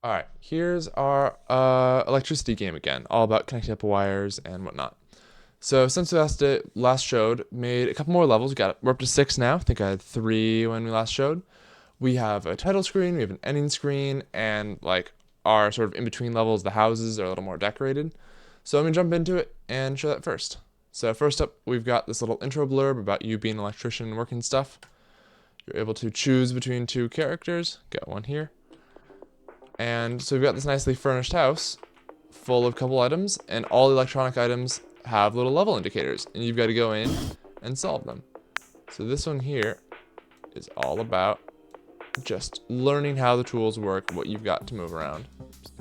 All right, here's our electricity game again, all about connecting up wires and whatnot. So since we last showed, made a couple more levels. We're up to 6 now. I think I had 3 when we last showed. We have a title screen, we have an ending screen, and like our sort of in between levels, the houses are a little more decorated. So I'm gonna jump into it and show that first. So first up, we've got this little intro blurb about you being an electrician and working stuff. You're able to choose between 2 characters. Got one here. And so we've got this nicely furnished house full of couple items, and all the electronic items have little level indicators, and you've got to go in and solve them. So this one here is all about just learning how the tools work, what you've got to move around.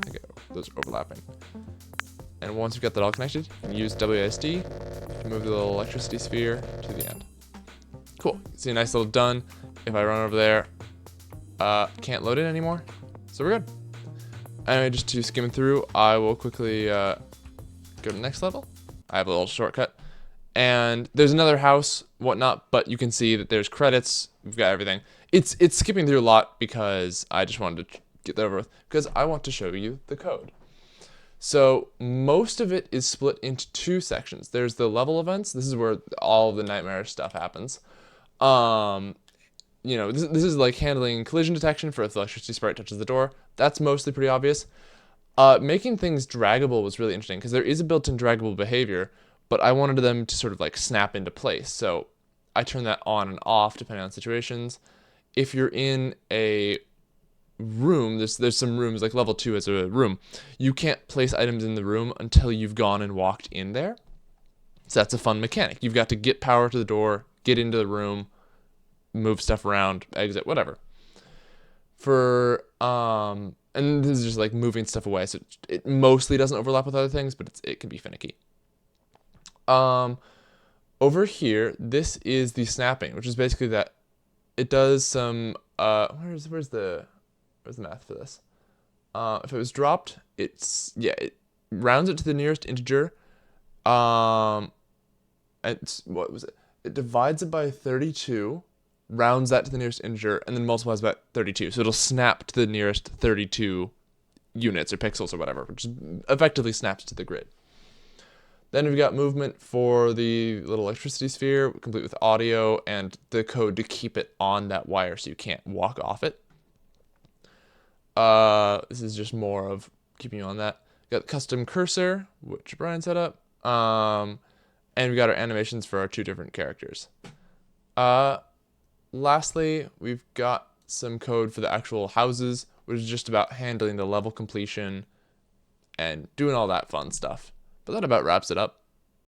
Okay, those are overlapping. And once you've got that all connected, you can use WASD to move the little electricity sphere to the end. Cool. See a nice little done. If I run over there, can't load it anymore. So we're good. Anyway, just to skim through, I will quickly go to the next level. I have a little shortcut. And there's another house, whatnot, but you can see that there's credits. We've got everything. It's skipping through a lot because I just wanted to get that over with, because I want to show you the code. So most of it is split into 2 sections. There's the level events. This is where all of the nightmare stuff happens. This is like handling collision detection for if the electricity sprite touches the door. That's mostly pretty obvious. Making things draggable was really interesting because there is a built-in draggable behavior, but I wanted them to sort of like snap into place. So I turn that on and off depending on situations. If you're in a room, there's some rooms, like level 2 is a room. You can't place items in the room until you've gone and walked in there. So that's a fun mechanic. You've got to get power to the door, get into the room, move stuff around, exit, whatever. And this is just like moving stuff away, so it mostly doesn't overlap with other things, but it can be finicky. Over here, this is the snapping, which is basically that it does some where's the math for this? If it was dropped, it rounds it to the nearest integer. What was it? It divides it by 32, rounds that to the nearest integer, and then multiplies by 32. So it'll snap to the nearest 32 units or pixels or whatever, which effectively snaps to the grid. Then we've got movement for the little electricity sphere, complete with audio and the code to keep it on that wire so you can't walk off it. This is just more of keeping you on that. Got custom cursor, which Bryan set up. And we got our animations for our 2 different characters. Lastly, we've got some code for the actual houses, which is just about handling the level completion and doing all that fun stuff. But that about wraps it up.